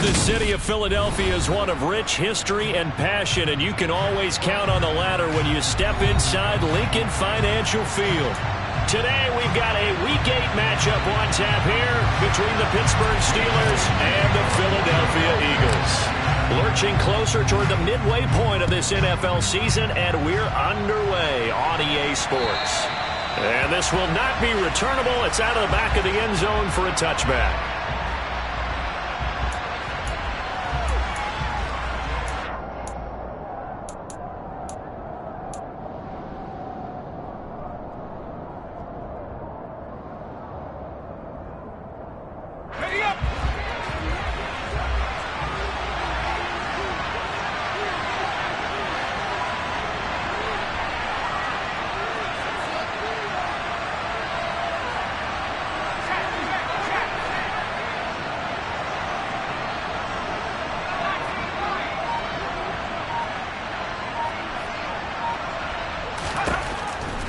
The city of Philadelphia is one of rich history and passion, and you can always count on the latter when you step inside Lincoln Financial Field. Today we've got a Week 8 matchup on tap here between the Pittsburgh Steelers and the Philadelphia Eagles. Lurching closer toward the midway point of this NFL season, and we're underway on EA Sports. And this will not be returnable. It's out of the back of the end zone for a touchback.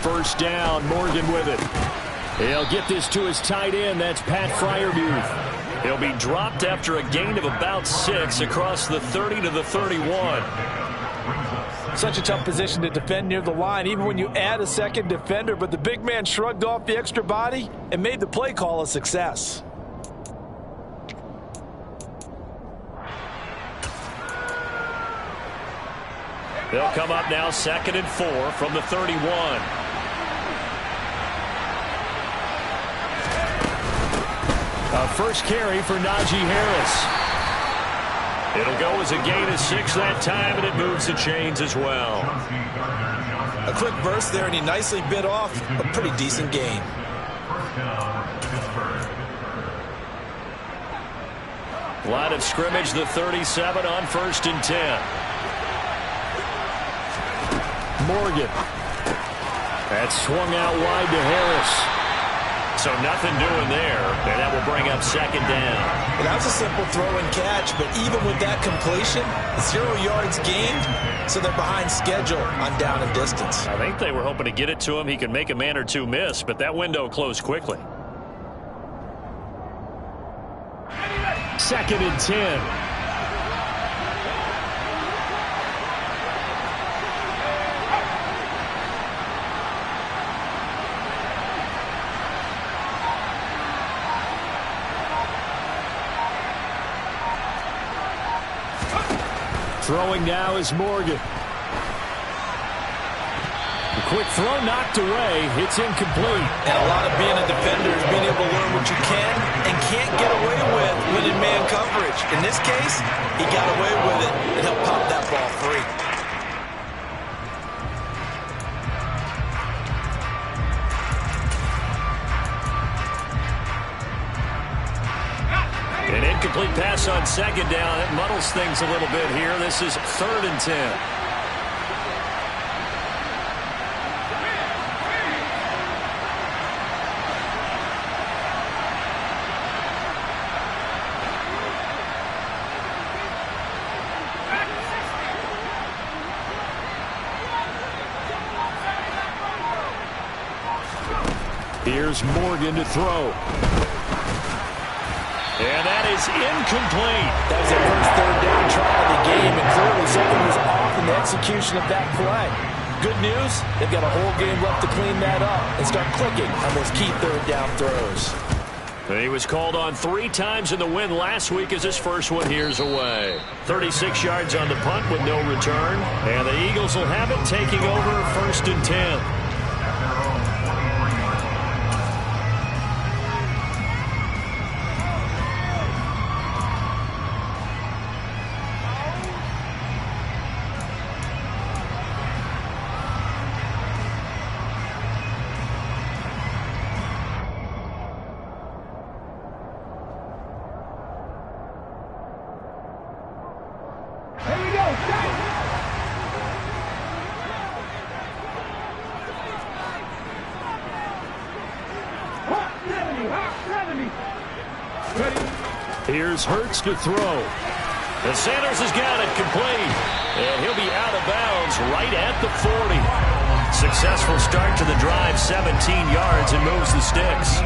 First down, Morgan with it. He'll get this to his tight end. That's Pat Freiermuth. He'll be dropped after a gain of about 6 across the 30 to the 31. Such a tough position to defend near the line, even when you add a second defender. But the big man shrugged off the extra body and made the play call a success. They'll come up now 2nd and 4 from the 31. A first carry for Najee Harris. It'll go as a gain of 6 that time, and it moves the chains as well. A quick burst there, and he nicely bit off a pretty decent gain. Line of scrimmage, the 37 on 1st and 10. Morgan. That's swung out wide to Harris. So nothing doing there, and that will bring up 2nd down. Well, that was a simple throw and catch, but even with that completion, 0 yards gained, so they're behind schedule on down and distance. I think they were hoping to get it to him. He could make a man or two miss, but that window closed quickly. 2nd and 10. Throwing now is Morgan. The quick throw knocked away. It's incomplete. And a lot of being a defender is being able to learn what you can and can't get away with when in man coverage. In this case, he got away with it, and he'll pop that ball free. An incomplete pass on 2nd down. It muddles things a little bit here. This is 3rd and 10. Here's Morgan to throw. And that is incomplete. That was their first 3rd down try of the game, and clearly something was off in the execution of that play. Good news, they've got a whole game left to clean that up and start clicking on those key 3rd down throws. He was called on 3 times in the win last week as his first one here's away. 36 yards on the punt with no return, and the Eagles will have it taking over 1st and 10. Here's Hurts to throw. And Sanders has got it complete. And he'll be out of bounds right at the 40. Successful start to the drive, 17 yards, and moves the sticks.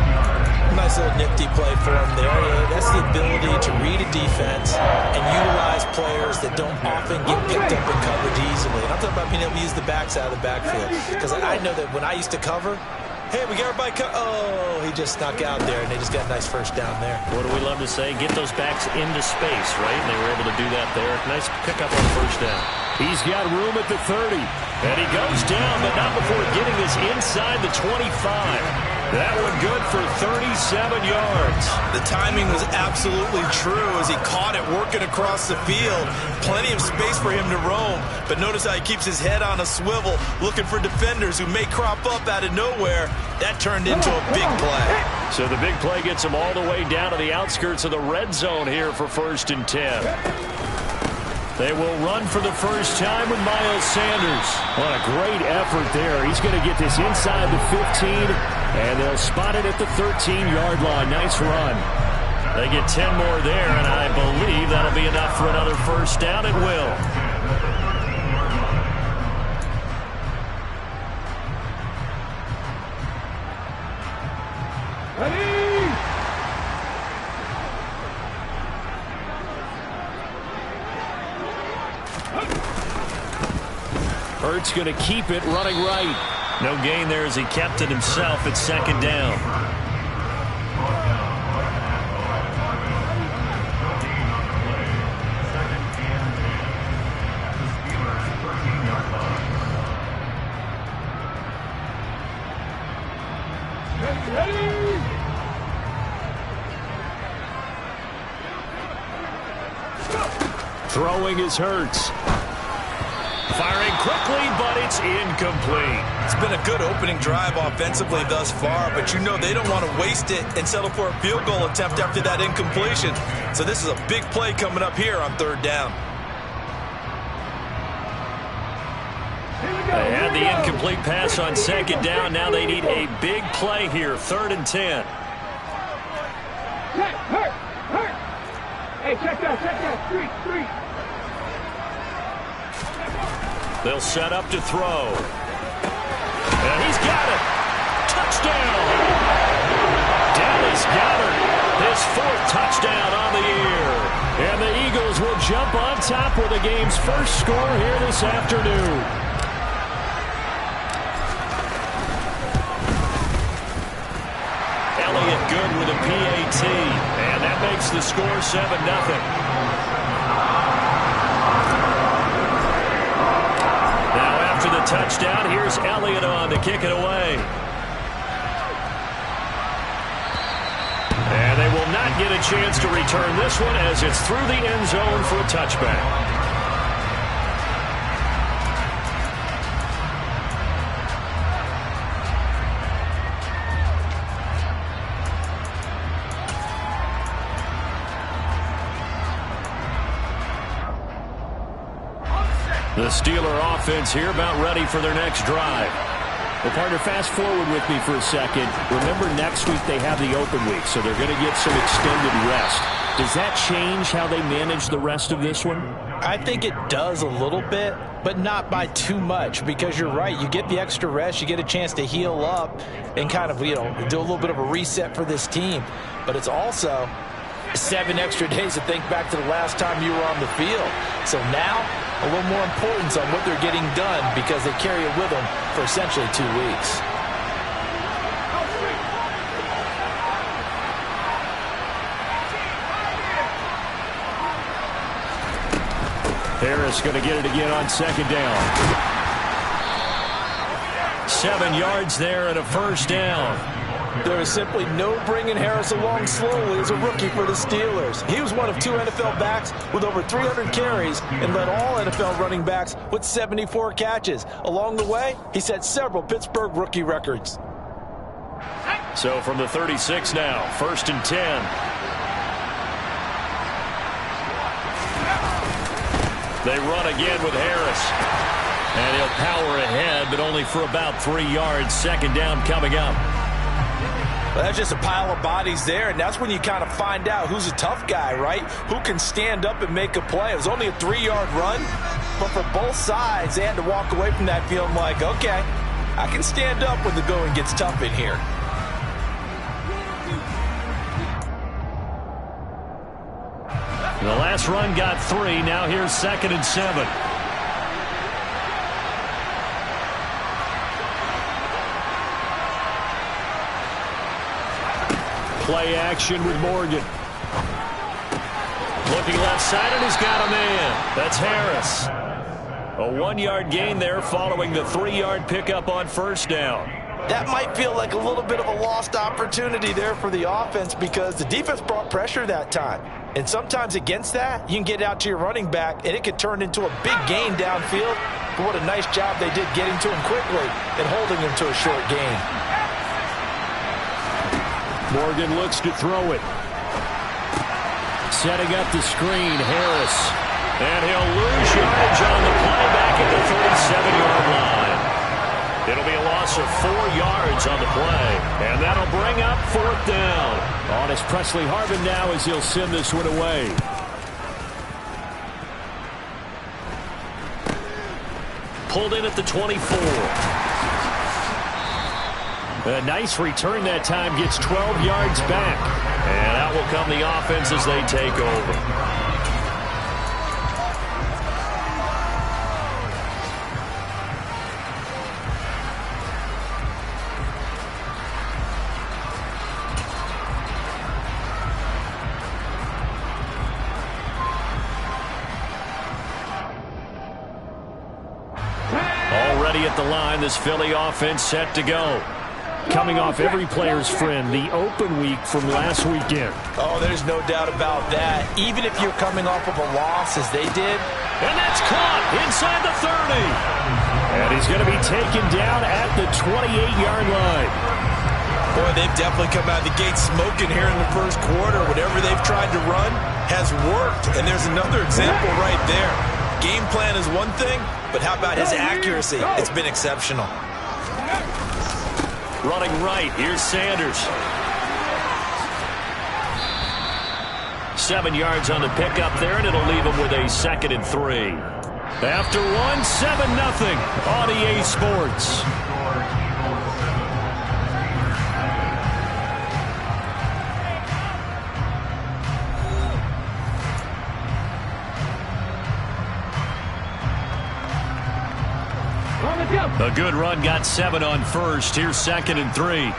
Nice little nifty play for him there. That's the ability to read a defense and utilize players that don't often get picked up in coverage easily. And I'm talking about being able to use the backs out of the backfield. Because I know that when I used to cover, hey, we got everybody oh, he just snuck out there, and they just got a nice first down there. What do we love to say? Get those backs into space, right? And they were able to do that there. Nice pickup on first down. He's got room at the 30. And he goes down, but not before getting this inside the 25. That one good for 37 yards. The timing was absolutely true as he caught it working across the field. Plenty of space for him to roam. But notice how he keeps his head on a swivel, looking for defenders who may crop up out of nowhere. That turned into a big play. So the big play gets him all the way down to the outskirts of the red zone here for 1st and 10. They will run for the first time with Miles Sanders. What a great effort there. He's going to get this inside the 15, and they'll spot it at the 13-yard line. Nice run. They get 10 more there, and I believe that'll be enough for another first down. It will. Hurts going to keep it running right. No gain there as he kept it himself at 2nd down. Throwing is Hurts. Firing quickly, but it's incomplete. It's been a good opening drive offensively thus far, but you know they don't want to waste it and settle for a field goal attempt after that incompletion. So this is a big play coming up here on 3rd down. They had the incomplete pass on 2nd down. Now they need a big play here, 3rd and 10. Hurt. Hey, check that. Street. They'll set up to throw. And he's got it. Touchdown. Dallas Goedert, his 4th touchdown on the year. And the Eagles will jump on top with the game's first score here this afternoon. Elliott good with a PAT. And that makes the score 7-0. After the touchdown, here's Elliott on to kick it away. And they will not get a chance to return this one as it's through the end zone for a touchback. The Steeler offense here about ready for their next drive. Well, partner, fast forward with me for a second. Remember, next week they have the open week, so they're going to get some extended rest. Does that change how they manage the rest of this one? I think it does a little bit, but not by too much, because you're right. You get the extra rest. You get a chance to heal up and kind of, do a little bit of a reset for this team. But it's also 7 extra days to think back to the last time you were on the field. So now, a little more importance on what they're getting done because they carry it with them for essentially 2 weeks. Harris going to get it again on 2nd down. 7 yards there and a first down. There is simply no bringing Harris along slowly as a rookie for the Steelers. He was one of 2 NFL backs with over 300 carries and led all NFL running backs with 74 catches. Along the way, he set several Pittsburgh rookie records. So from the 36 now, 1st and 10. They run again with Harris. And he'll power ahead, but only for about 3 yards. 2nd down coming up. Well, that's just a pile of bodies there, and that's when you kind of find out who's a tough guy, right? Who can stand up and make a play. It was only a 3-yard run, but for both sides, they had to walk away from that feeling like, okay, I can stand up when the going gets tough in here. last run got 3. Now here's 2nd and 7. Play action with Morgan. Looking left side, and he's got a man. That's Harris. A 1-yard gain there following the 3-yard pickup on first down. That might feel like a little bit of a lost opportunity there for the offense because the defense brought pressure that time. And sometimes against that, you can get out to your running back, and it could turn into a big gain downfield. But what a nice job they did getting to him quickly and holding him to a short gain. Morgan looks to throw it. Setting up the screen, Harris. And he'll lose yardage on the play back at the 37-yard line. It'll be a loss of 4 yards on the play. And that'll bring up 4th down. On is Presley Harvin now as he'll send this one away. Pulled in at the 24. A nice return that time, gets 12 yards back. And out will come the offense as they take over. Already at the line, this Philly offense set to go. Coming off every player's friend, the open week from last weekend. Oh, there's no doubt about that. Even if you're coming off of a loss as they did. And that's caught inside the 30. And he's going to be taken down at the 28-yard line. Boy, they've definitely come out of the gate smoking here in the first quarter. Whatever they've tried to run has worked. And there's another example right there. Game plan is one thing, but how about his accuracy? It's been exceptional. Running right, here's Sanders. 7 yards on the pickup there, and it'll leave him with a 2nd and 3. After one, 7-0 on EA Sports. A good run, got 7 on first. Here's 2nd and 3.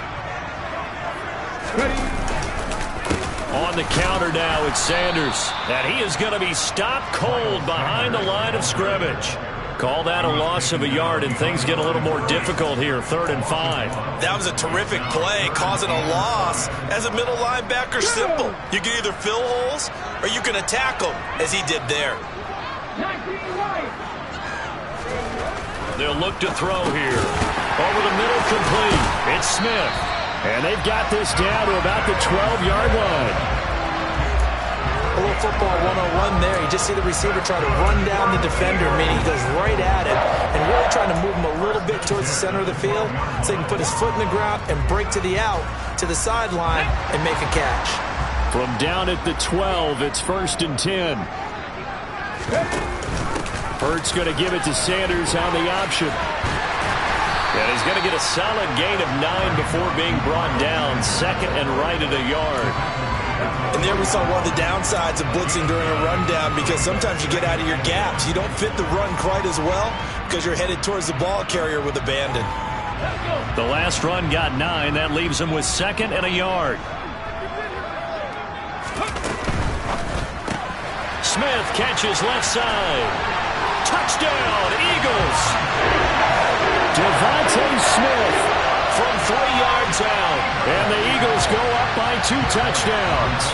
On the counter now, it's Sanders. And he is going to be stopped cold behind the line of scrimmage. Call that a loss of a yard, and things get a little more difficult here. 3rd and 5. That was a terrific play, causing a loss. As a middle linebacker, simple. You can either fill holes or you can attack them, as he did there. They'll look to throw here. Over the middle, complete. It's Smith. And they've got this down to about the 12-yard line. A little football 101 there. You just see the receiver try to run down the defender, meaning he goes right at him and really trying to move him a little bit towards the center of the field so he can put his foot in the ground and break to the out, to the sideline, and make a catch. From down at the 12, it's 1st and 10. Hurt's going to give it to Sanders on the option. And he's going to get a solid gain of 9 before being brought down. 2nd and right at a yard. And there we saw one of the downsides of blitzing during a rundown, because sometimes you get out of your gaps. You don't fit the run quite as well because you're headed towards the ball carrier with abandon. The last run got 9. That leaves him with 2nd and a yard. Smith catches left side. Touchdown, Eagles! Devontae Smith from 3 yards out. And the Eagles go up by 2 touchdowns.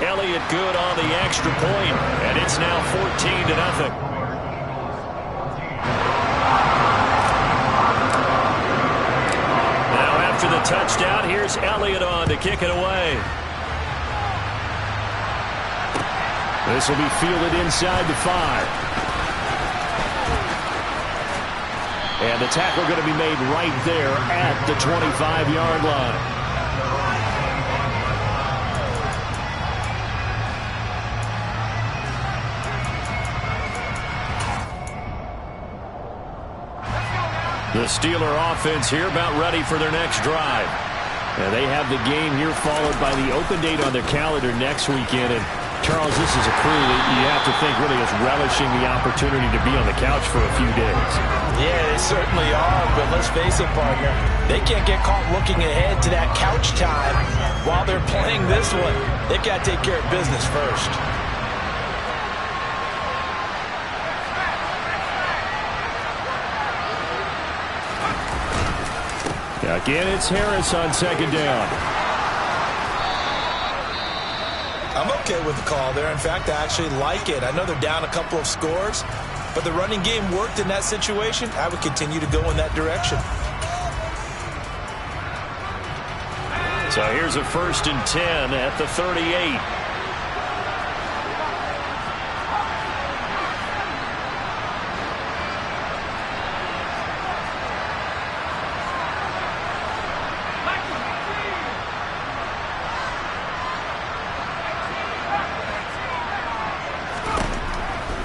Elliott good on the extra point, and it's now 14-0. After the touchdown, here's Elliott on to kick it away. This will be fielded inside the 5. And the tackle going to be made right there at the 25-yard line. The Steeler offense here about ready for their next drive. And they have the game here followed by the open date on their calendar next weekend. And Charles, this is a crew that you have to think really is relishing the opportunity to be on the couch for a few days. Yeah, they certainly are, but let's face it, partner. They can't get caught looking ahead to that couch time while they're playing this one. They've got to take care of business first. Again, it's Harris on second down. I'm okay with the call there. In fact, I actually like it. I know they're down a couple of scores, but the running game worked in that situation. I would continue to go in that direction. So here's a 1st and 10 at the 38.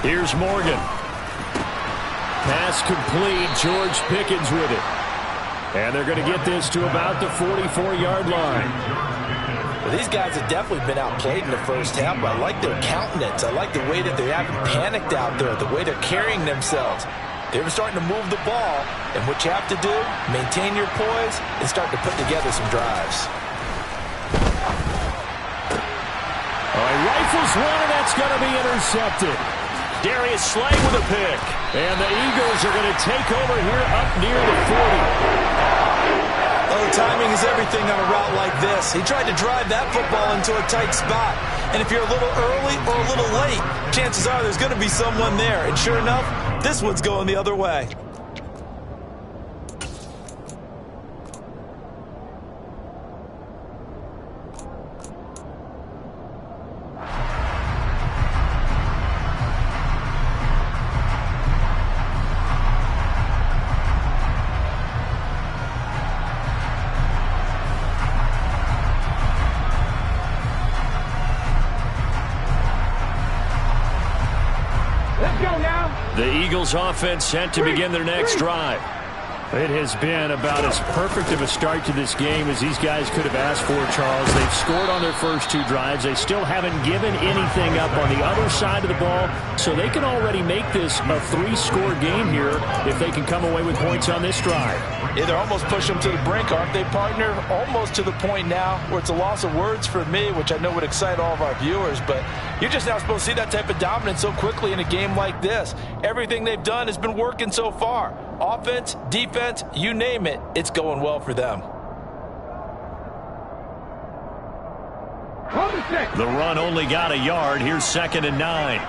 Here's Morgan. Pass complete. George Pickens with it. And they're going to get this to about the 44-yard line. Well, these guys have definitely been outplayed in the first half, but I like their countenance. I like the way that they haven't panicked out there, the way they're carrying themselves. They're starting to move the ball, and what you have to do, maintain your poise and start to put together some drives. He rifles one, and that's going to be intercepted. Darius Slay with a pick. And the Eagles are going to take over here up near the 40. Oh, timing is everything on a route like this. He tried to drive that football into a tight spot. And if you're a little early or a little late, chances are there's going to be someone there. And sure enough, this one's going the other way. The Eagles offense set to begin their next drive. It has been about as perfect of a start to this game as these guys could have asked for, Charles. They've scored on their first 2 drives. They still haven't given anything up on the other side of the ball, so they can already make this a 3-score game here if they can come away with points on this drive. Yeah, they're almost pushing them to the brink, aren't they, partner? Almost to the point now where it's a loss of words for me, which I know would excite all of our viewers, but you're just not supposed to see that type of dominance so quickly in a game like this. Everything they've done has been working so far. Offense, defense, you name it, it's going well for them. The run only got a yard. Here's 2nd and 9.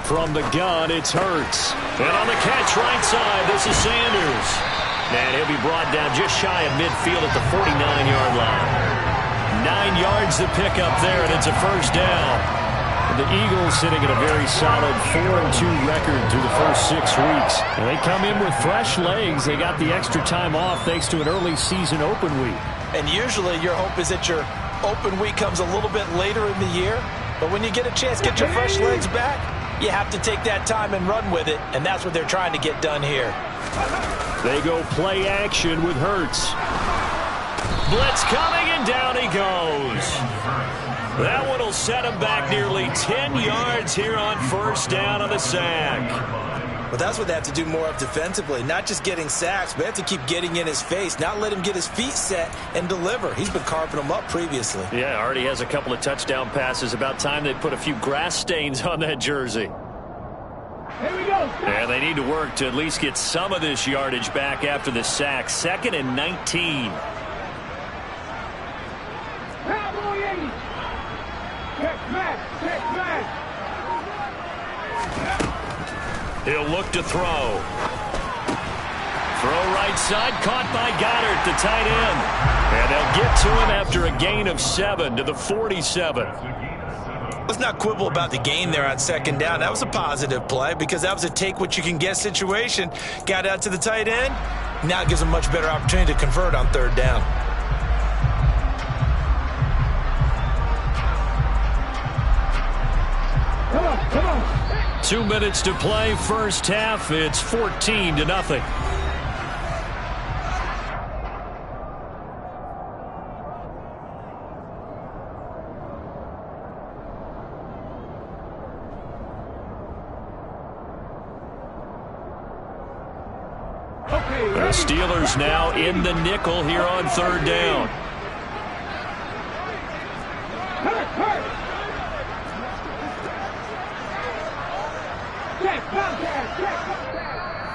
From the gun, it's Hurts. And on the catch right side, this is Sanders. And he'll be brought down just shy of midfield at the 49-yard line. 9 yards to pick up there, and it's a 1st down. The Eagles sitting at a very solid 4-2 record through the first 6 weeks. And they come in with fresh legs. They got the extra time off thanks to an early season open week. And usually your hope is that your open week comes a little bit later in the year. But when you get a chance to get your fresh legs back, you have to take that time and run with it. And that's what they're trying to get done here. They go play action with Hurts. Blitz coming, and down he goes. That one will set him back nearly 10 yards here on 1st down on the sack. Well, that's what they have to do more of defensively. Not just getting sacks, but they have to keep getting in his face. Not let him get his feet set and deliver. He's been carving them up previously. Yeah, already has a couple of touchdown passes. About time they put a few grass stains on that jersey. Here we go. And they need to work to at least get some of this yardage back after the sack. 2nd and 19. He'll look to throw. Throw right side, caught by Goddard, the tight end. And they'll get to him after a gain of 7 to the 47. Let's not quibble about the gain there on 2nd down. That was a positive play because that was a take-what-you-can-get situation. Got out to the tight end. Now it gives them a much better opportunity to convert on 3rd down. Come on. 2 minutes to play, first half. It's 14-0. The Steelers now in the nickel here on third down.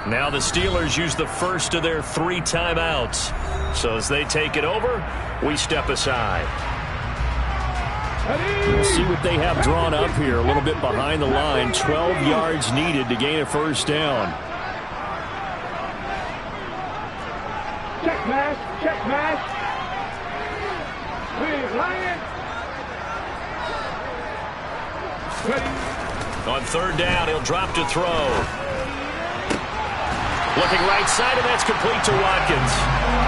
Now the Steelers use the first of their 3 timeouts. So as they take it over, we step aside. We'll see what they have drawn up here. A little bit behind the line. 12 yards needed to gain a first down. Check match. Check match. Please, Lion. On third down, he'll drop to throw. Looking right side, and that's complete to Watkins.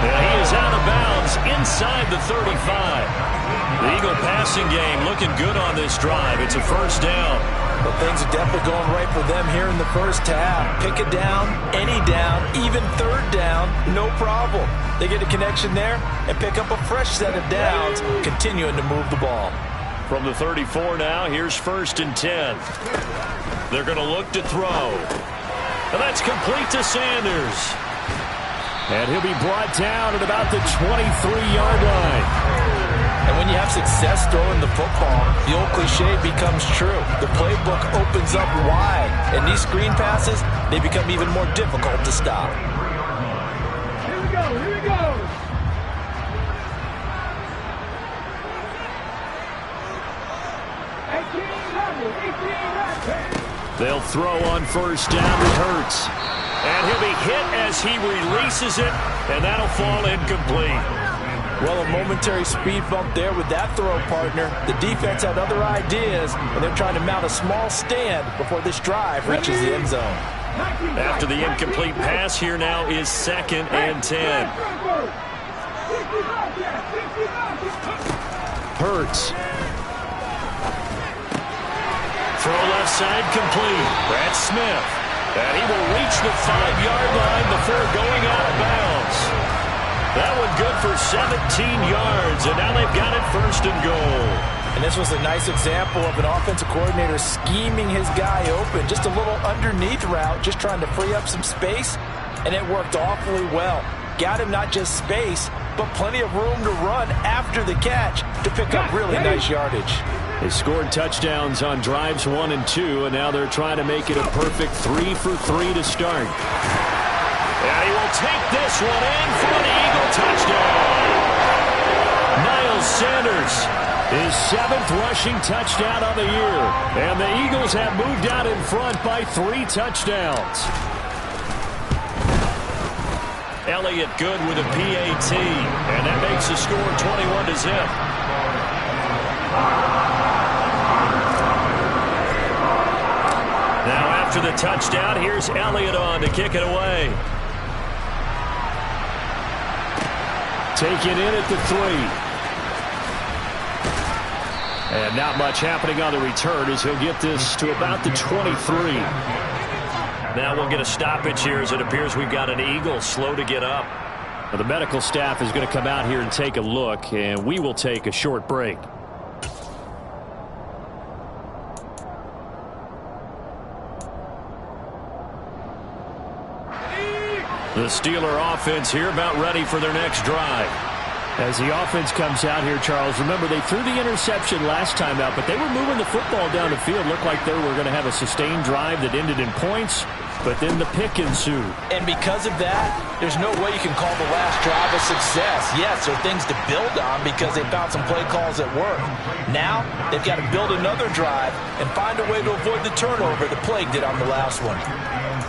And he is out of bounds inside the 35. The Eagle passing game looking good on this drive. It's a first down. But things are definitely going right for them here in the first half. Pick a down, any down, even third down, no problem. They get a connection there and pick up a fresh set of downs, continuing to move the ball. From the 34 now, here's 1st and 10. They're going to look to throw. And that's complete to Sanders. And he'll be brought down at about the 23-yard line. And when you have success throwing the football, the old cliche becomes true. The playbook opens up wide. And these screen passes, they become even more difficult to stop. Here we go. Here we go. They'll throw on first down to Hurts. And he'll be hit as he releases it, and that'll fall incomplete. Well, a momentary speed bump there with that throw, partner. The defense had other ideas, and they're trying to mount a small stand before this drive reaches the end zone. After the incomplete pass, here now is 2nd and 10. Hurts. Throw left side complete. Brad Smith. And he will reach the 5-yard line before going out of bounds. That one good for 17 yards, and now they've got it 1st and goal. And this was a nice example of an offensive coordinator scheming his guy open. Just a little underneath route, just trying to free up some space, and it worked awfully well. Got him not just space, but plenty of room to run after the catch to pick up really nice yardage. They scored touchdowns on drives 1 and 2, and now they're trying to make it a perfect 3 for 3 to start. And he will take this one in for an Eagle touchdown. Miles Sanders, his 7th rushing touchdown of the year. And the Eagles have moved out in front by 3 touchdowns. Elliott good with a PAT, and that makes the score 21-0. Now after the touchdown, here's Elliott on to kick it away. Taken in at the 3. And not much happening on the return as he'll get this to about the 23. Now we'll get a stoppage here as it appears we've got an Eagle slow to get up. Well, the medical staff is going to come out here and take a look, and we will take a short break. The Steeler offense here about ready for their next drive. As the offense comes out here, Charles, remember they threw the interception last time out, but they were moving the football down the field. Looked like they were going to have a sustained drive that ended in points, but then the pick ensued. And because of that, there's no way you can call the last drive a success. Yes, there are things to build on because they found some play calls that work. Now, they've got to build another drive and find a way to avoid the turnover the plague did on the last one.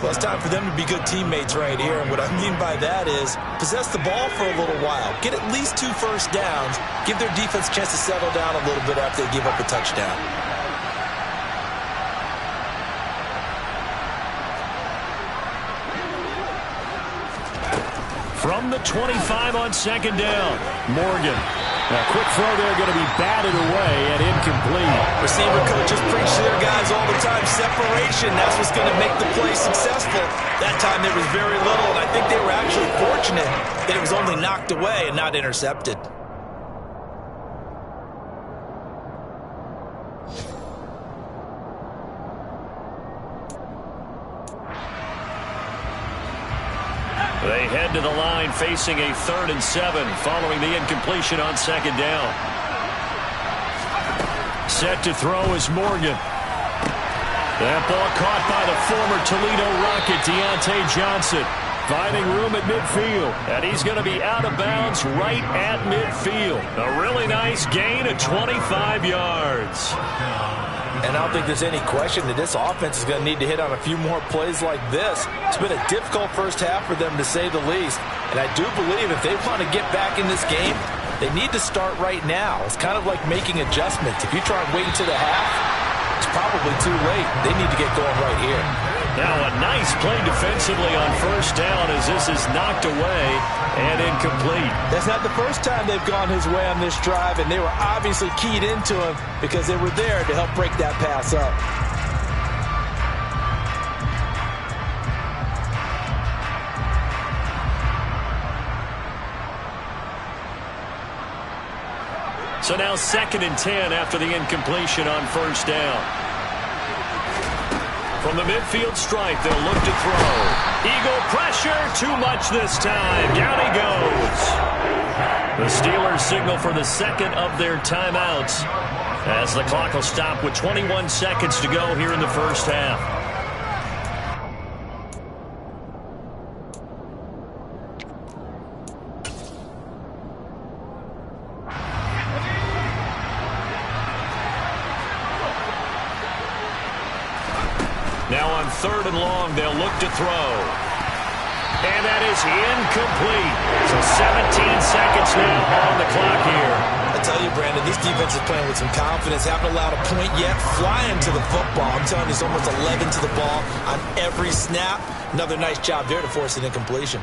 Well, it's time for them to be good teammates right here. And what I mean by that is possess the ball for a little while. Get at least 2 first downs. Give their defense a chance to settle down a little bit after they give up a touchdown. From the 25 on 2nd down, Morgan. A quick throw there going to be batted away and incomplete. Receiver coaches preach to their guys all the time. Separation, that's what's going to make the play successful. That time there was very little, and I think they were actually fortunate that it was only knocked away and not intercepted. They head to the line facing a 3rd and 7 following the incompletion on 2nd down. Set to throw is Morgan. That ball caught by the former Toledo Rocket, Deontay Johnson. Finding room at midfield. And he's going to be out of bounds right at midfield. A really nice gain of 25 yards. And I don't think there's any question that this offense is going to need to hit on a few more plays like this. It's been a difficult first half for them, to say the least. And I do believe if they want to get back in this game, they need to start right now. It's kind of like making adjustments. If you try and wait until the half, it's probably too late. They need to get going right here. Now a nice play defensively on 1st down as this is knocked away and incomplete. That's not the first time they've gone his way on this drive, and they were obviously keyed into him because they were there to help break that pass up. So now 2nd and 10 after the incompletion on 1st down. From the midfield stripe, they'll look to throw. Eagle pressure, too much this time. Down he goes. The Steelers signal for the 2nd of their timeouts as the clock will stop with 21 seconds to go here in the first half. Now on 3rd and long, they'll look to throw. And that is incomplete. So 17 seconds now on the clock here. I tell you, Brandon, this defense is playing with some confidence. Haven't allowed a point yet. Flying to the football. I'm telling you, it's almost 11 to the ball on every snap. Another nice job there to force an incompletion.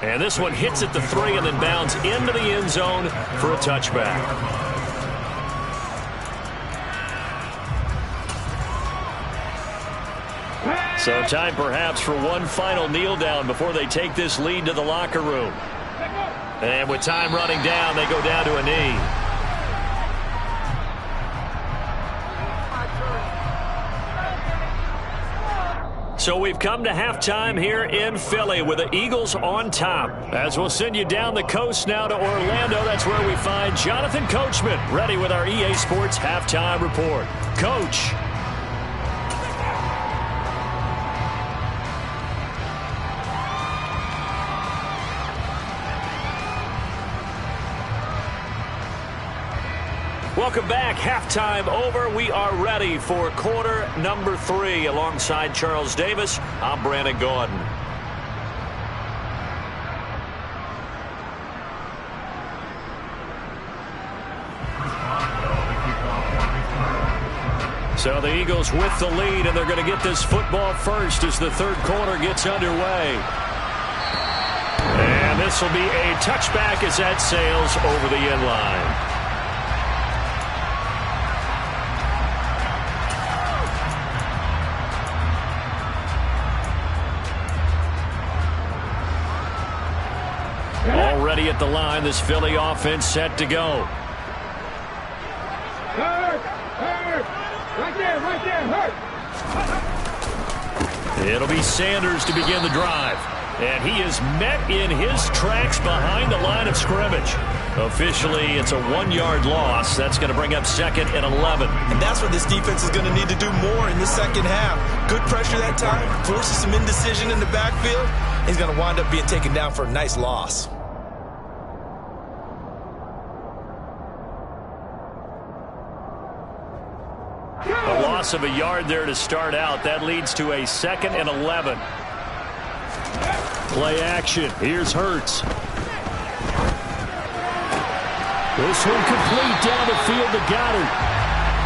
And this one hits at the 3 and then bounds into the end zone for a touchback. So time perhaps for one final kneel down before they take this lead to the locker room. And with time running down, they go down to a knee. So we've come to halftime here in Philly with the Eagles on top. As we'll send you down the coast now to Orlando, that's where we find Jonathan Coachman ready with our EA Sports Halftime Report. Coach. Welcome back. Halftime over. We are ready for quarter number 3. Alongside Charles Davis, I'm Brandon Gaudin. So the Eagles with the lead, and they're going to get this football first as the 3rd quarter gets underway. And this will be a touchback as that sails over the end line. Already at the line, this Philly offense set to go. Hurt! Right there, hurt! It'll be Sanders to begin the drive. And he is met in his tracks behind the line of scrimmage. Officially, it's a 1-yard loss. That's going to bring up 2nd and 11. And that's what this defense is going to need to do more in the second half. Good pressure that time, forces some indecision in the backfield. He's going to wind up being taken down for a nice loss. A loss of a yard there to start out. That leads to a 2nd and 11. Play action. Here's Hurts. This one complete down the field to Goddard.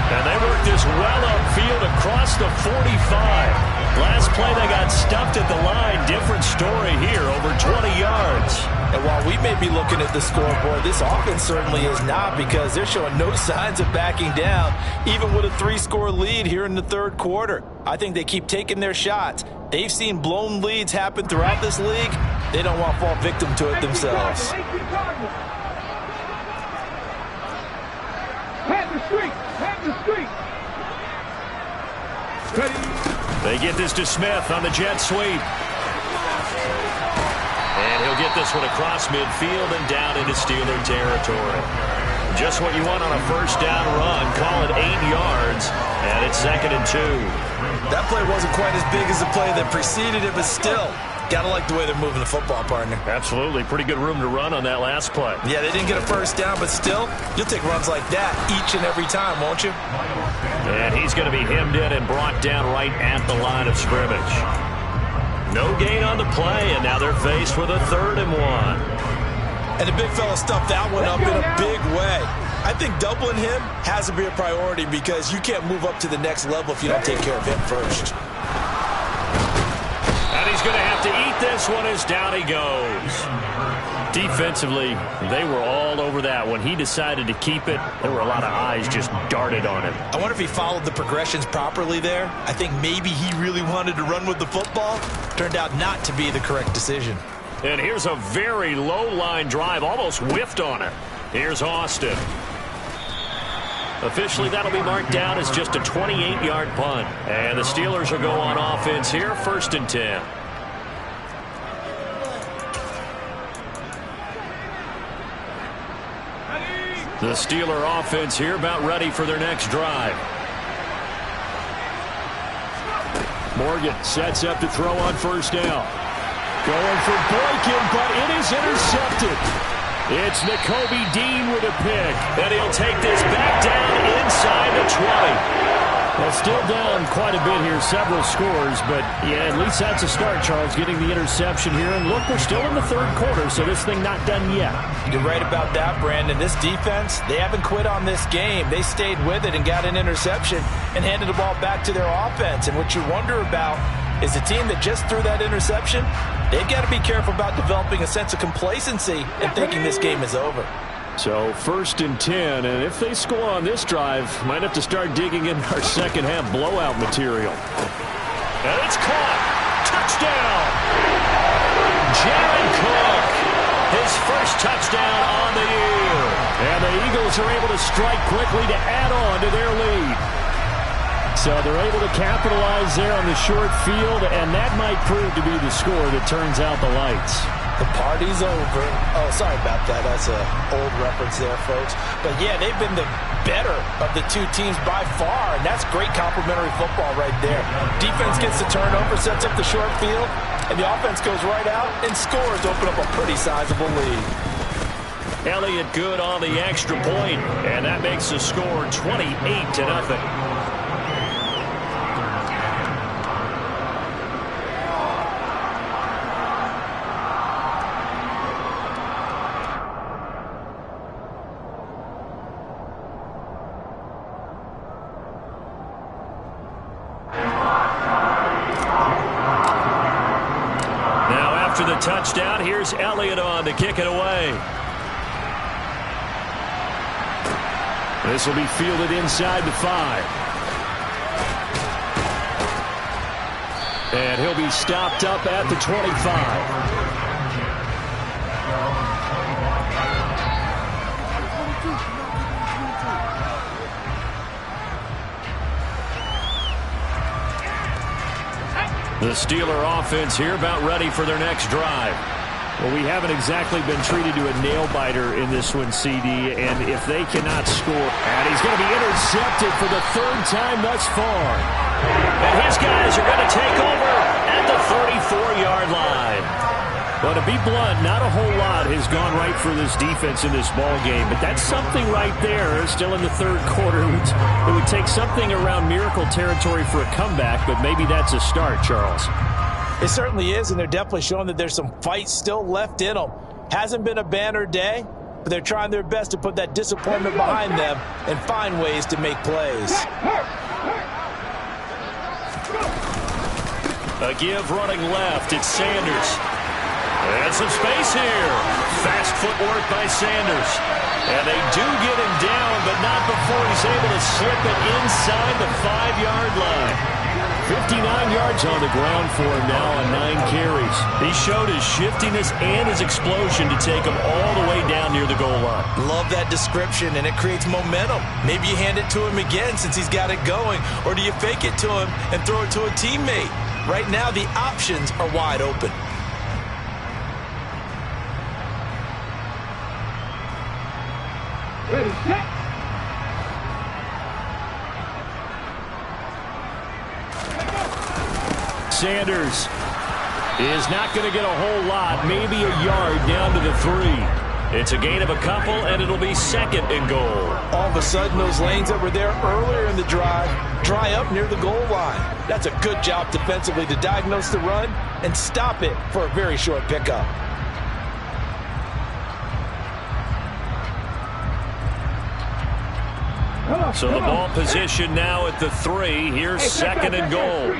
And they work this well upfield across the 45. Last play they got stuffed at the line. Different story here, over 20 yards. And while we may be looking at the scoreboard, this offense certainly is not, because they're showing no signs of backing down, even with a 3-score lead here in the 3rd quarter. I think they keep taking their shots. They've seen blown leads happen throughout this league. They don't want to fall victim to it themselves. Have the streak! Ready! They get this to Smith on the jet sweep. And he'll get this one across midfield and down into Steeler territory. Just what you want on a first down run. Call it 8 yards, and it's 2nd and 2. That play wasn't quite as big as the play that preceded it, but still, gotta like the way they're moving the football, partner. Absolutely. Pretty good room to run on that last play. Yeah, they didn't get a first down, but still, you'll take runs like that each and every time, won't you? And he's going to be hemmed in and brought down right at the line of scrimmage. No gain on the play, and now they're faced with a 3rd and 1. And the big fella stuffed that one up in a big way. I think doubling him has to be a priority because you can't move up to the next level if you don't take care of him first. And he's going to have to eat this one as down he goes. Defensively, they were all over that. When he decided to keep it, there were a lot of eyes just darted on him. I wonder if he followed the progressions properly there. I think maybe he really wanted to run with the football. Turned out not to be the correct decision. And here's a very low-line drive, almost whiffed on it. Here's Austin. Officially, that'll be marked down as just a 28-yard punt. And the Steelers will go on offense here, 1st and 10. The Steeler offense here about ready for their next drive. Morgan sets up to throw on 1st down. Going for Boykin, but it is intercepted. It's Nakobe Dean with a pick, and he'll take this back down inside the 20. Well, still down quite a bit here, several scores, but yeah, at least that's a start, Charles, getting the interception here. And look, we're still in the 3rd quarter, so this thing not done yet. You're right about that, Brandon. This defense, they haven't quit on this game. They stayed with it and got an interception and handed the ball back to their offense. And what you wonder about is the team that just threw that interception, they've got to be careful about developing a sense of complacency and thinking this game is over. So 1st and 10, and if they score on this drive, might have to start digging in our second-half blowout material. And it's caught. Touchdown. Jared Cook, his first touchdown on the year. And the Eagles are able to strike quickly to add on to their lead. So they're able to capitalize there on the short field, and that might prove to be the score that turns out the lights. The party's over. Oh, sorry about that. That's an old reference there, folks. But, yeah, they've been the better of the two teams by far, and that's great complimentary football right there. Defense gets the turnover, sets up the short field, and the offense goes right out and scores, open up a pretty sizable lead. Elliott good on the extra point, and that makes the score 28-0. After the touchdown, here's Elliott on to kick it away. This will be fielded inside the 5. And he'll be stopped up at the 25. The Steeler offense here about ready for their next drive. Well, we haven't exactly been treated to a nail-biter in this one, CD, and if they cannot score, and he's going to be intercepted for the 3rd time thus far. And his guys are going to take over at the 34-yard line. Well, to be blunt, not a whole lot has gone right for this defense in this ball game, but that's something right there. Still in the 3rd quarter. It would take something around miracle territory for a comeback, but maybe that's a start, Charles. It certainly is, and they're definitely showing that there's some fight still left in them. Hasn't been a banner day, but they're trying their best to put that disappointment behind them and find ways to make plays. A give running left. It's Sanders. And some space here. Fast footwork by Sanders. And they do get him down, but not before he's able to slip it inside the 5-yard line. 59 yards on the ground for him now on 9 carries. He showed his shiftiness and his explosion to take him all the way down near the goal line. Love that description, and it creates momentum. Maybe you hand it to him again since he's got it going, or do you fake it to him and throw it to a teammate? Right now, the options are wide open. Ready, set. Sanders is not going to get a whole lot, maybe a yard down to the 3. It's a gain of a couple, and it'll be 2nd and goal. All of a sudden, those lanes that were there earlier in the drive dry up near the goal line. That's a good job defensively to diagnose the run and stop it for a very short pickup. So the ball position now at the 3. Here's 2nd and goal.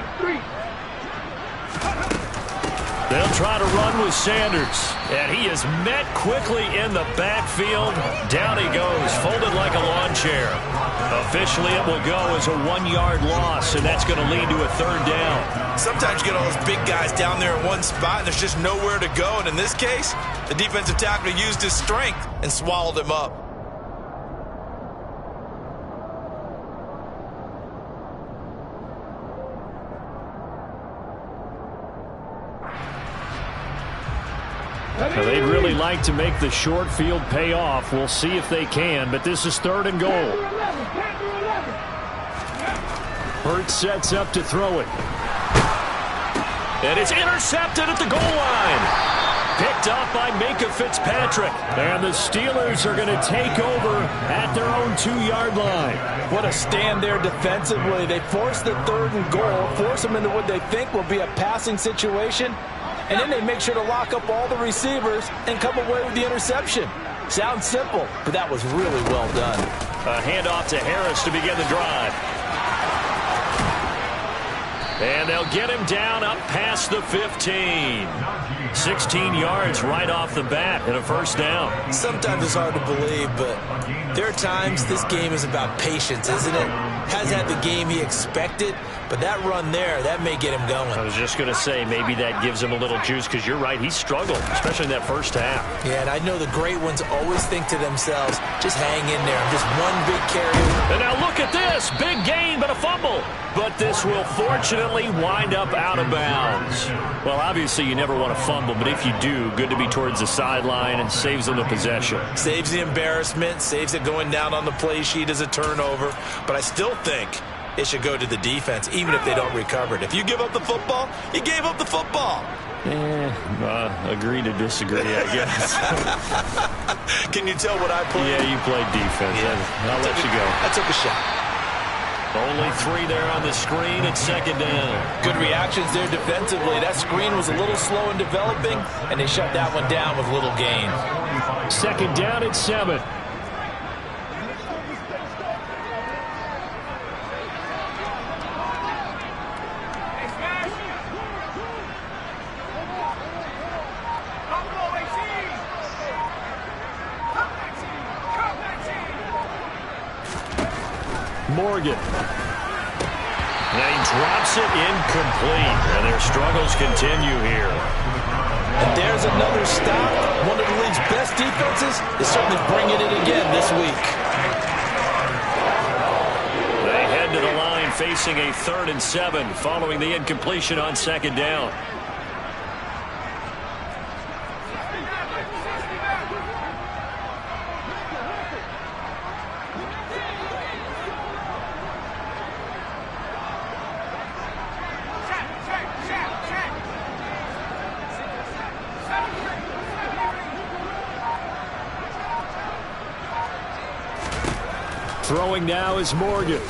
They'll try to run with Sanders. And he is met quickly in the backfield. Down he goes, folded like a lawn chair. Officially, it will go as a 1-yard loss, and that's going to lead to a 3rd down. Sometimes you get all those big guys down there in one spot, and there's just nowhere to go. And in this case, the defensive tackle used his strength and swallowed him up. Now, they'd really like to make the short field pay off. We'll see if they can, but this is 3rd and goal. Hurts sets up to throw it. And it's intercepted at the goal line. Picked up by Minka Fitzpatrick. And the Steelers are going to take over at their own 2-yard line. What a stand there defensively. They force the 3rd and goal, force them into what they think will be a passing situation, and then they make sure to lock up all the receivers and come away with the interception. Sounds simple, but that was really well done. A handoff to Harris to begin the drive. And they'll get him down up past the 15. 16 yards right off the bat and a 1st down. Sometimes it's hard to believe, but there are times this game is about patience, isn't it? Has had the game he expected, but that run there, that may get him going. I was just going to say, maybe that gives him a little juice, because you're right, he struggled, especially in that 1st half. Yeah, and I know the great ones always think to themselves, just hang in there, just one big carry. And now look at this, big gain, but a fumble. But this will fortunately wind up out of bounds. Well, obviously you never want to fumble, but if you do, good to be towards the sideline and saves them the possession. Saves the embarrassment, saves it going down on the play sheet as a turnover, but I still think it should go to the defense, even if they don't recover it. If you give up the football, you gave up the football. Agree to disagree, I guess. Can you tell what I played? Yeah, you played defense. Yeah. I'll let you go. I took a shot. Only 3 there on the screen at 2nd down. Good reactions there defensively. That screen was a little slow in developing, and they shut that one down with little gain. 2nd down at 7. Morgan. Now he drops it incomplete, and their struggles continue here. And there's another stop. One of the league's best defenses is certainly bringing it again this week. They head to the line facing a 3rd and 7 following the incompletion on 2nd down. Throwing now is Morgan.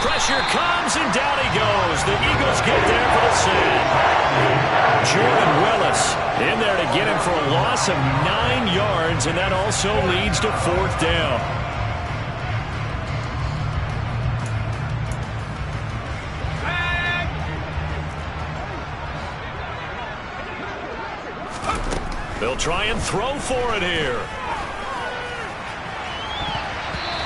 Pressure comes, and down he goes. The Eagles get there for the sack. Jordan Willis in there to get him for a loss of 9 yards, and that also leads to 4th down. They'll try and throw for it here.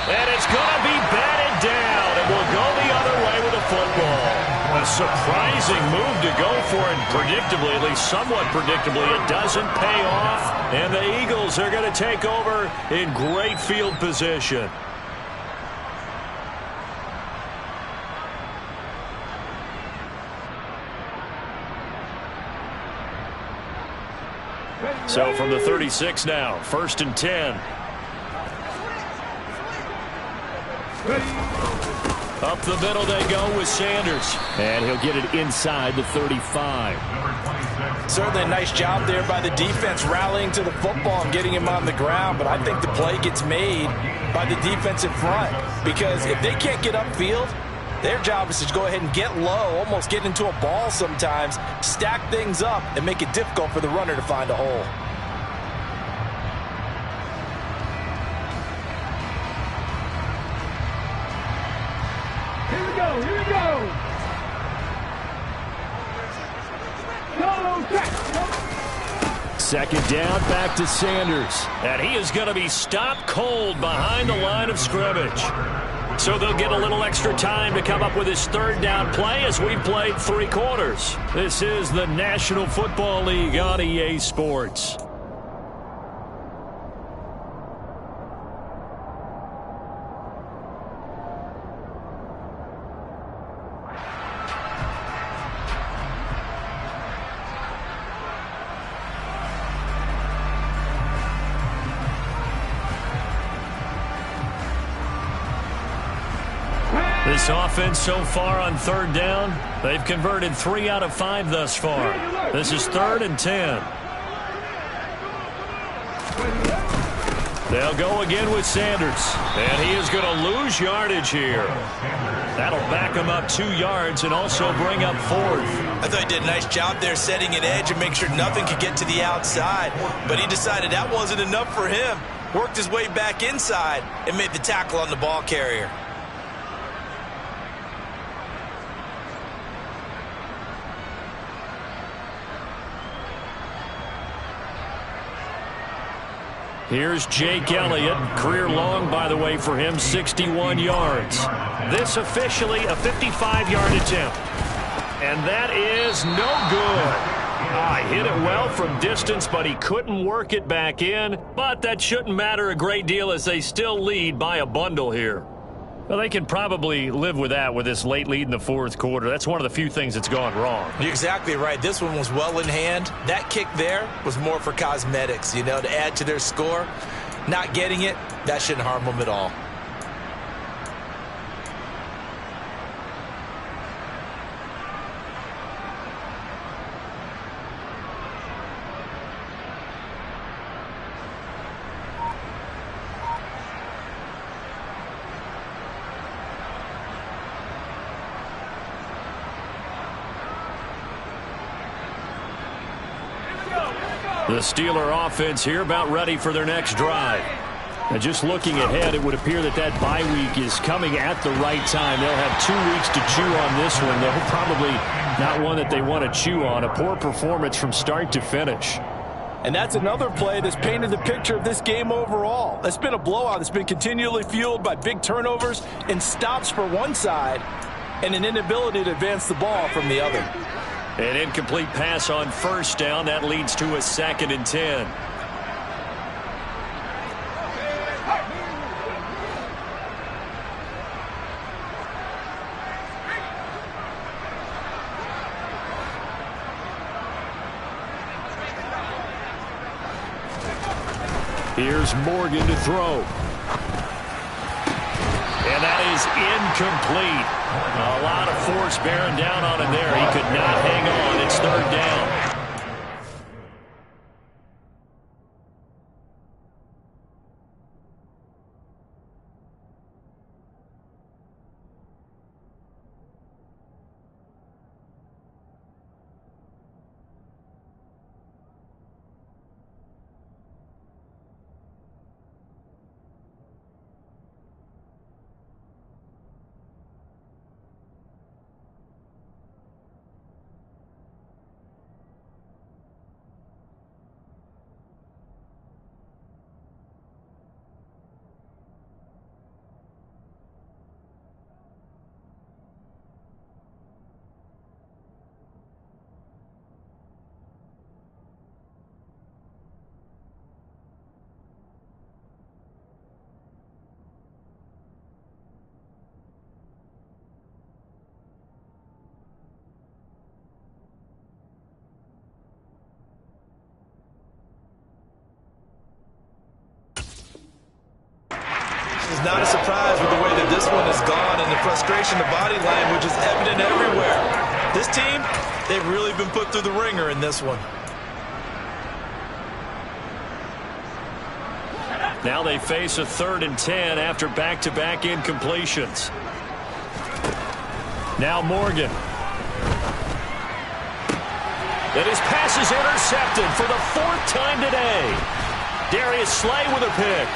And it's going to be batted down, and we'll go the other way with a Surprising move to go for it. Predictably, at least somewhat predictably, it doesn't pay off. And the Eagles are going to take over in great field position. So from the 36 now, 1st and 10. Up the middle they go with Sanders. And he'll get it inside the 35. Certainly a nice job there by the defense rallying to the football and getting him on the ground. But I think the play gets made by the defensive front. Because if they can't get upfield, their job is to go ahead and get low, almost get into a ball sometimes, stack things up, and make it difficult for the runner to find a hole. Here we go, here we go. Go, check. Second down, back to Sanders. And he is going to be stopped cold behind the line of scrimmage. So they'll get a little extra time to come up with his 3rd down play as we've played 3 quarters. This is the National Football League on EA Sports. This offense so far on 3rd down, they've converted 3 out of 5 thus far. This is 3rd and 10. They'll go again with Sanders. And he is going to lose yardage here. That'll back him up 2 yards and also bring up 4th. I thought he did a nice job there setting an edge and make sure nothing could get to the outside. But he decided that wasn't enough for him. Worked his way back inside and made the tackle on the ball carrier. Here's Jake Elliott. Career long, by the way, for him, 61 yards. This officially a 55-yard attempt. And that is no good. Hit it well from distance, but he couldn't work it back in. But that shouldn't matter a great deal as they still lead by a bundle here. Well, they can probably live with that with this late lead in the 4th quarter. That's one of the few things that's gone wrong. You're exactly right. This one was well in hand. That kick there was more for cosmetics, to add to their score. Not getting it, that shouldn't harm them at all. The Steeler offense here about ready for their next drive. And just looking ahead, it would appear that bye week is coming at the right time. They'll have 2 weeks to chew on this one, though probably not one that they want to chew on. A poor performance from start to finish. And that's another play that's painted the picture of this game overall. It's been a blowout. It's been continually fueled by big turnovers and stops for one side and an inability to advance the ball from the other. An incomplete pass on 1st down. That leads to a 2nd and 10. Here's Morgan to throw. And that is incomplete. A lot of force bearing down on him there. He could not hang on. It's 3rd down. not a surprise with the way that this one has gone, and the frustration, the body language is evident everywhere. This team, they've really been put through the ringer in this one. Now they face a 3rd and 10 after back-to-back incompletions. Now Morgan. And his pass is intercepted for the 4th time today. Darius Slay with a pick.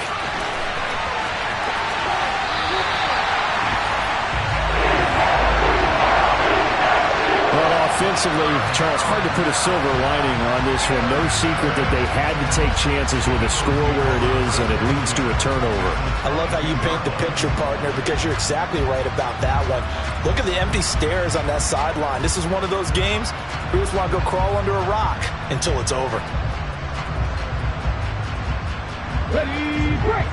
Well, offensively, Charles, hard to put a silver lining on this one. No secret that they had to take chances with a score where it is, and it leads to a turnover. I love how you paint the picture, partner, because you're exactly right about that one. Look at the empty stares on that sideline. This is one of those games where you just want to go crawl under a rock until it's over. Ready, break.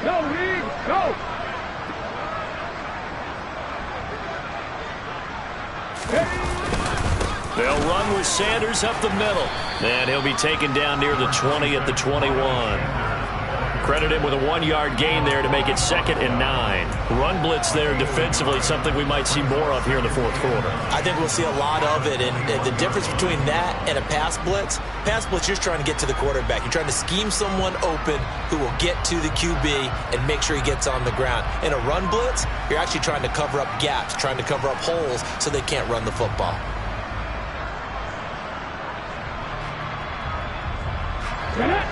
Go, Reed, go. They'll run with Sanders up the middle. And he'll be taken down near the 20 at the 21. Credit him with a 1-yard gain there to make it 2nd and 9. Run blitz there defensively, something we might see more of here in the 4th quarter. I think we'll see a lot of it, and the difference between that and a pass blitz, you're just trying to get to the quarterback. You're trying to scheme someone open who will get to the QB and make sure he gets on the ground. In a run blitz, you're actually trying to cover up gaps, trying to cover up holes so they can't run the football.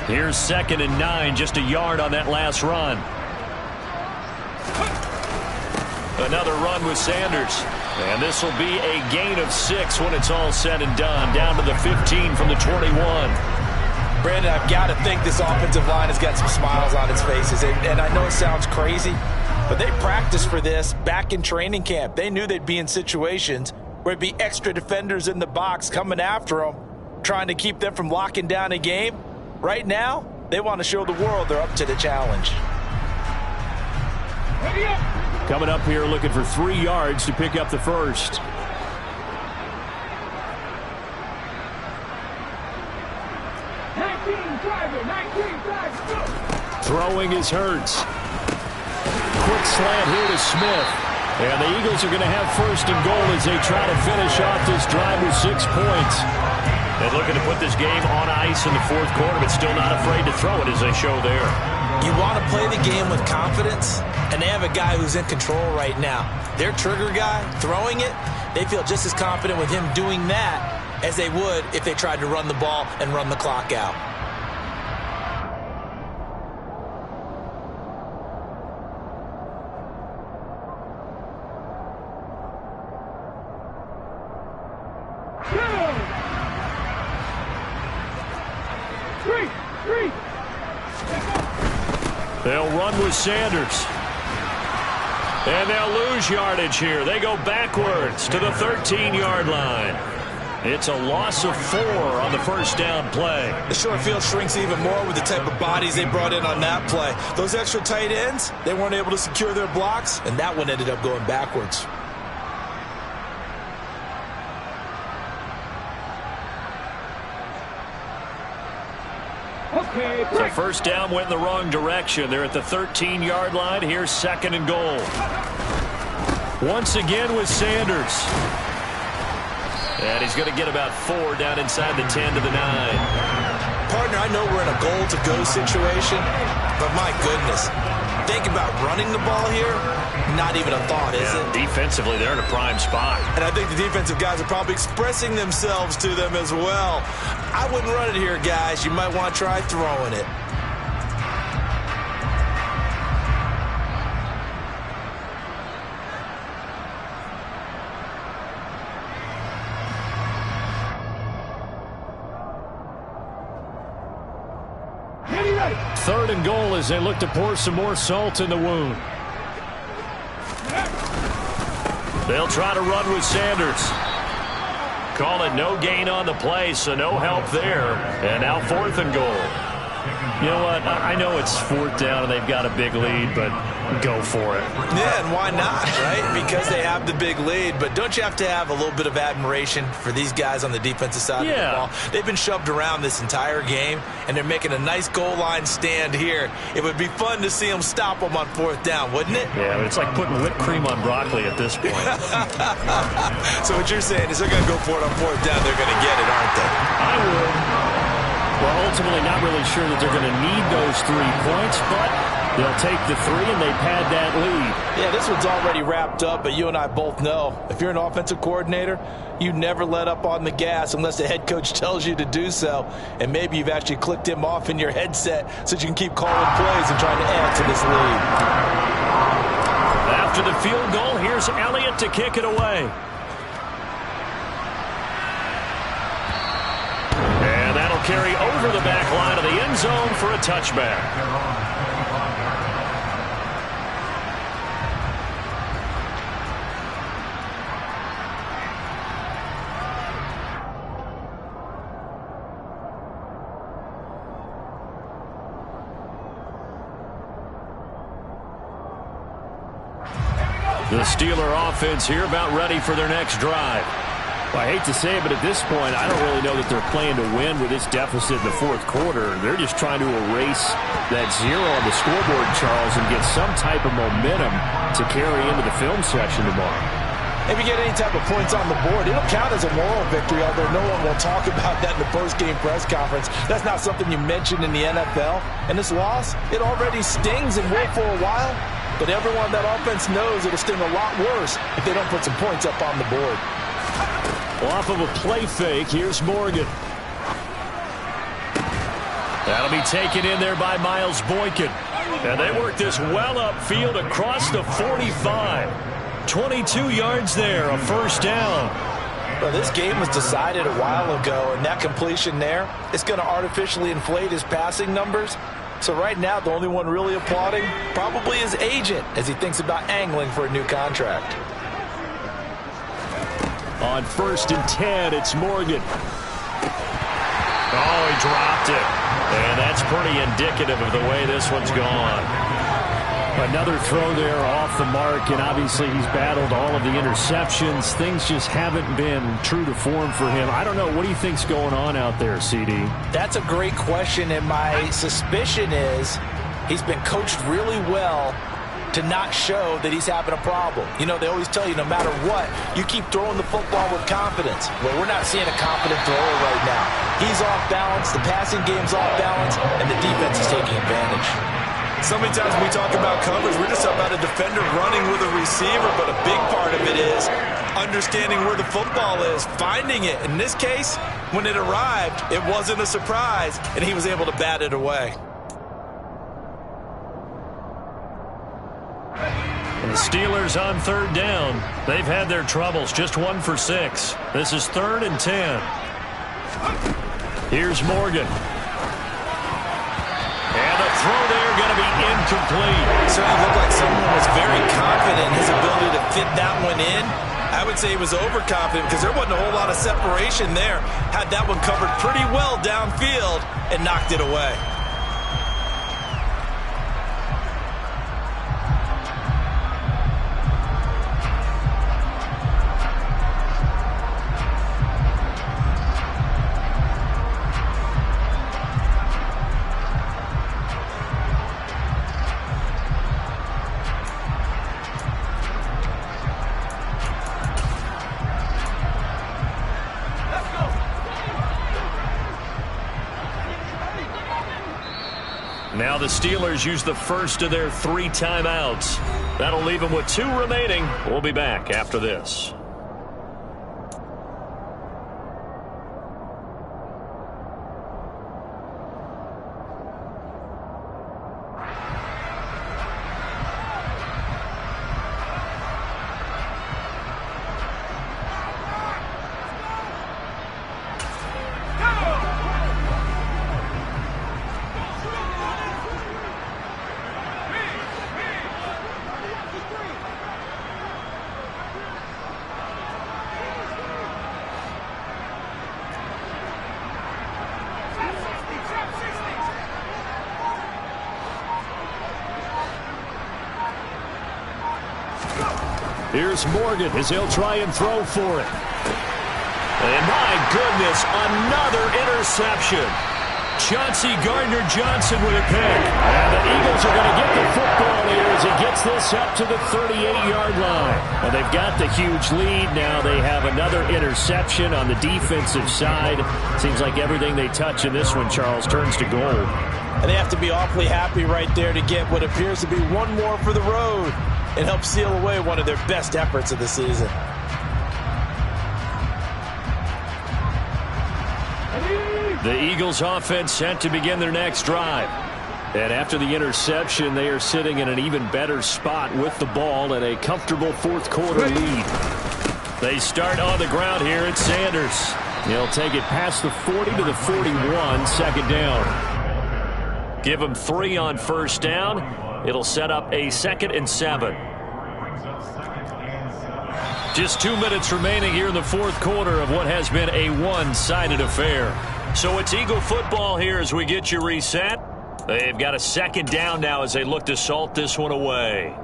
Here's 2nd and 9, just a yard on that last run. Another run with Sanders. And this will be a gain of 6 when it's all said and done. Down to the 15 from the 21. Brandon, I've got to think this offensive line has got some smiles on its faces. And I know it sounds crazy, but they practiced for this back in training camp. They knew they'd be in situations where there'd be extra defenders in the box coming after them, trying to keep them from locking down a game. Right now, they want to show the world they're up to the challenge. Coming up here looking for 3 yards to pick up the first. 19 driver, go. Throwing is Hurts. Quick slant here to Smith. And the Eagles are going to have 1st and goal as they try to finish off this drive with 6 points. They're looking to put this game on ice in the 4th quarter, but still not afraid to throw it as they show there. You want to play the game with confidence, and they have a guy who's in control right now. Their trigger guy, throwing it, they feel just as confident with him doing that as they would if they tried to run the ball and run the clock out. They'll run with Sanders. And they'll lose yardage here. They go backwards to the 13-yard line. It's a loss of 4 on the 1st down play. The short field shrinks even more with the type of bodies they brought in on that play. Those extra tight ends, they weren't able to secure their blocks, and that one ended up going backwards. So 1st down went in the wrong direction. They're at the 13-yard line. Here's 2nd and goal. Once again with Sanders. And he's going to get about 4 down inside the 10 to the 9. Partner, I know we're in a goal-to-go situation, but my goodness, think about running the ball here. Not even a thought, is it? Defensively, they're in a prime spot. And I think the defensive guys are probably expressing themselves to them as well. I wouldn't run it here, guys. You might want to try throwing it. Third and goal as they look to pour some more salt in the wound. They'll try to run with Sanders. Call it no gain on the play, so no help there. And now 4th and goal. You know what? I know it's 4th down and they've got a big lead, but go for it. Yeah, and why not, right? Because they have the big lead. But don't you have to have a little bit of admiration for these guys on the defensive side of the ball? They've been shoved around this entire game, and they're making a nice goal line stand here. It would be fun to see them stop them on 4th down, wouldn't it? Yeah, but it's like putting whipped cream on broccoli at this point. So what you're saying is they're going to go for it on 4th down. They're going to get it, aren't they? I would. Well, ultimately not really sure that they're going to need those 3 points, but they'll take the 3 and they pad that lead. Yeah, this one's already wrapped up, but you and I both know if you're an offensive coordinator, you never let up on the gas unless the head coach tells you to do so. And maybe you've actually clicked him off in your headset so that you can keep calling plays and trying to add to this lead. After the field goal, here's Elliott to kick it away. And that'll carry over the back line of the end zone for a touchback. The Steeler offense here about ready for their next drive. Well, I hate to say it, but at this point, I don't really know that they're playing to win with this deficit in the 4th quarter. They're just trying to erase that 0 on the scoreboard, Charles, and get some type of momentum to carry into the film section tomorrow. If you get any type of points on the board, it'll count as a moral victory, although no one will talk about that in the post-game press conference. That's not something you mentioned in the NFL. And this loss, it already stings and will for a while. But everyone on that offense knows it'll sting a lot worse if they don't put some points up on the board. Well, off of a play fake, here's Morgan. That'll be taken in there by Miles Boykin. And they work this well upfield across the 45. 22 yards there, a 1st down. Well, this game was decided a while ago, and that completion there is going to artificially inflate his passing numbers. So right now, the only one really applauding probably his agent as he thinks about angling for a new contract. On 1st and 10, it's Morgan. Oh, he dropped it. And that's pretty indicative of the way this one's gone. Another throw there off the mark, and obviously he's battled all of the interceptions. Things just haven't been true to form for him. I don't know. What do you think's going on out there, CD? That's a great question, and my suspicion is he's been coached really well to not show that he's having a problem. You know, they always tell you no matter what, you keep throwing the football with confidence. Well, we're not seeing a confident thrower right now. He's off balance, the passing game's off balance, and the defense is taking advantage. So many times when we talk about coverage, we're just about a defender running with a receiver, but a big part of it is understanding where the football is, finding it. In this case, when it arrived, it wasn't a surprise, and he was able to bat it away. The Steelers on 3rd down. They've had their troubles, just 1 for 6. This is 3rd and 10. Here's Morgan. And the throw there going to be incomplete. It certainly looked like someone was very confident in his ability to fit that one in. I would say he was overconfident because there wasn't a whole lot of separation there. Had that one covered pretty well downfield and knocked it away. Now the Steelers use the first of their 3 timeouts. That'll leave them with 2 remaining. We'll be back after this. Here's Morgan as he'll try and throw for it. And my goodness, another interception. Chauncey Gardner-Johnson with a pick. And the Eagles are going to get the football here as he gets this up to the 38-yard line. And they've got the huge lead. Now they have another interception on the defensive side. Seems like everything they touch in this one, Charles, turns to gold. And they have to be awfully happy right there to get what appears to be one more for the road and help seal away one of their best efforts of the season. The Eagles offense set to begin their next drive. And after the interception, they are sitting in an even better spot with the ball and a comfortable fourth quarter lead. They start on the ground here at Sanders. He'll take it past the 40 to the 41, second down. Give him 3 on first down. It'll set up a 2nd and 7. Just 2 minutes remaining here in the fourth quarter of what has been a one-sided affair. So it's Eagle football here as we get you reset. They've got a second down now as they look to salt this one away.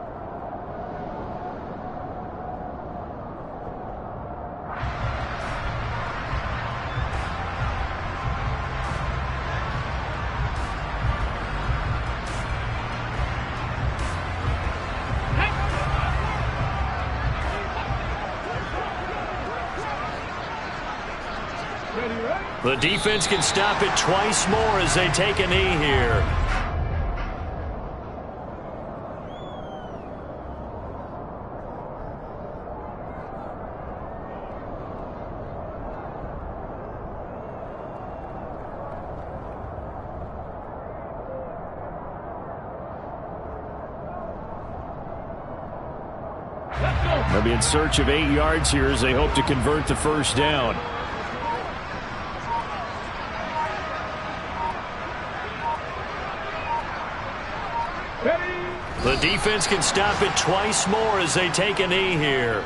The defense can stop it twice more as they take a knee here. They'll be in search of 8 yards here as they hope to convert the first down. The defense can stop it twice more as they take a knee here.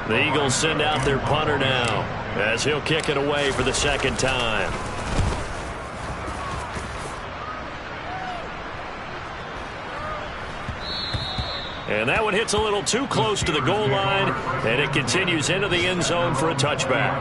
The Eagles send out their punter now as he'll kick it away for the second time. And that one hits a little too close to the goal line, and it continues into the end zone for a touchback.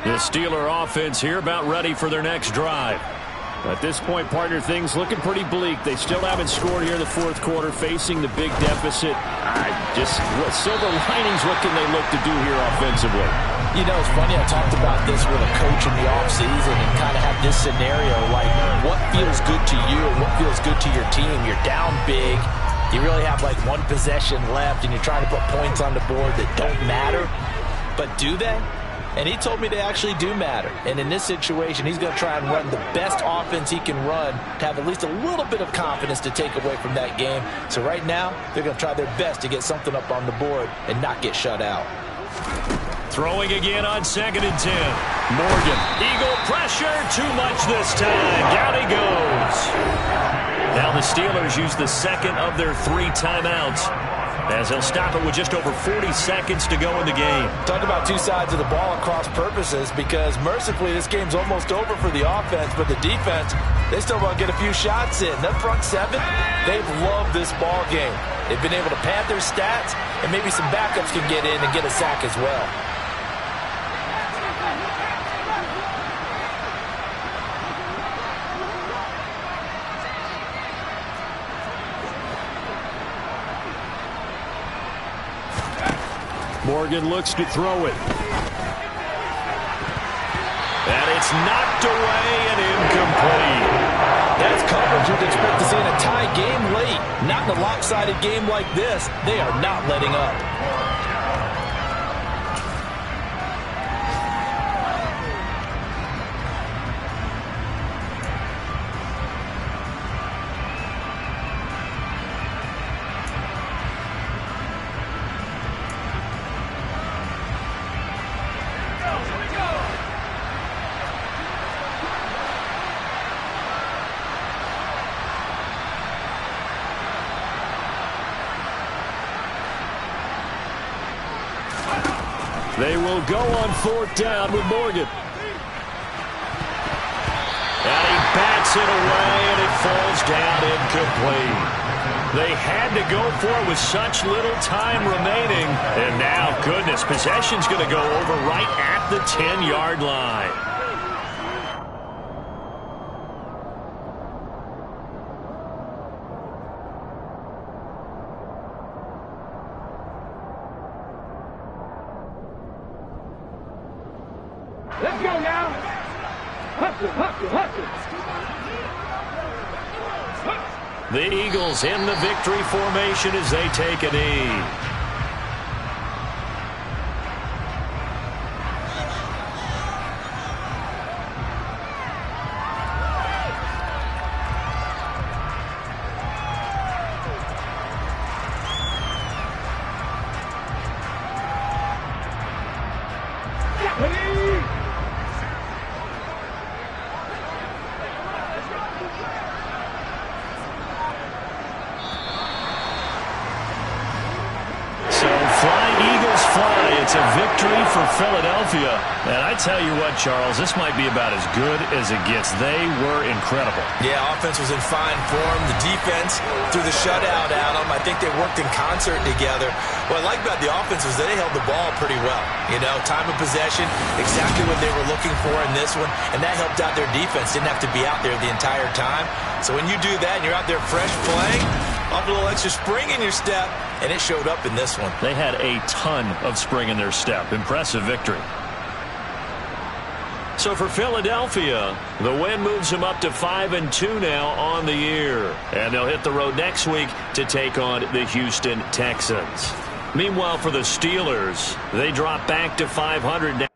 The Steeler offense here about ready for their next drive. At this point, partner, things looking pretty bleak. They still haven't scored here in the fourth quarter, facing the big deficit. What silver linings, what can they look to do here offensively? You know, it's funny, I talked about this with a coach in the offseason and kind of had this scenario, like what feels good to you and what feels good to your team. You're down big. You really have like one possession left, and you're trying to put points on the board that don't matter. But do they? And he told me they actually do matter. And in this situation, he's going to try and run the best offense he can run to have at least a little bit of confidence to take away from that game. So right now, they're going to try their best to get something up on the board and not get shut out. Throwing again on 2nd and 10. Morgan. Eagle pressure. Too much this time. Down he goes. Now the Steelers use the second of their 3 timeouts, as they'll stop it with just over 40 seconds to go in the game. Talk about 2 sides of the ball at cross purposes, because mercifully this game's almost over for the offense, but the defense, they still want to get a few shots in. That front 7, they've loved this ball game. They've been able to pad their stats, and maybe some backups can get in and get a sack as well. Morgan looks to throw it. And it's knocked away and incomplete. That's coverage you'd expect to see in a tie game late. Not in a lopsided game like this. They are not letting up. They will go on 4th down with Morgan. And he bats it away, and it falls down incomplete. They had to go for it with such little time remaining. And now, goodness, possession's going to go over right at the 10-yard line. Let's go now. Hustle, hustle, hustle. The Eagles in the victory formation as they take a knee. It's a victory for Philadelphia. And I tell you what, Charles, this might be about as good as it gets. They were incredible. Yeah, offense was in fine form. The defense threw the shutout at them. I think they worked in concert together. What I like about the offense was that they held the ball pretty well. You know, time of possession, exactly what they were looking for in this one. And that helped out their defense. Didn't have to be out there the entire time. So when you do that and you're out there fresh playing, a little extra spring in your step, and it showed up in this one. They had a ton of spring in their step. Impressive victory. So for Philadelphia, the win moves them up to 5-2 now on the year. And they'll hit the road next week to take on the Houston Texans. Meanwhile, for the Steelers, they drop back to 500 now.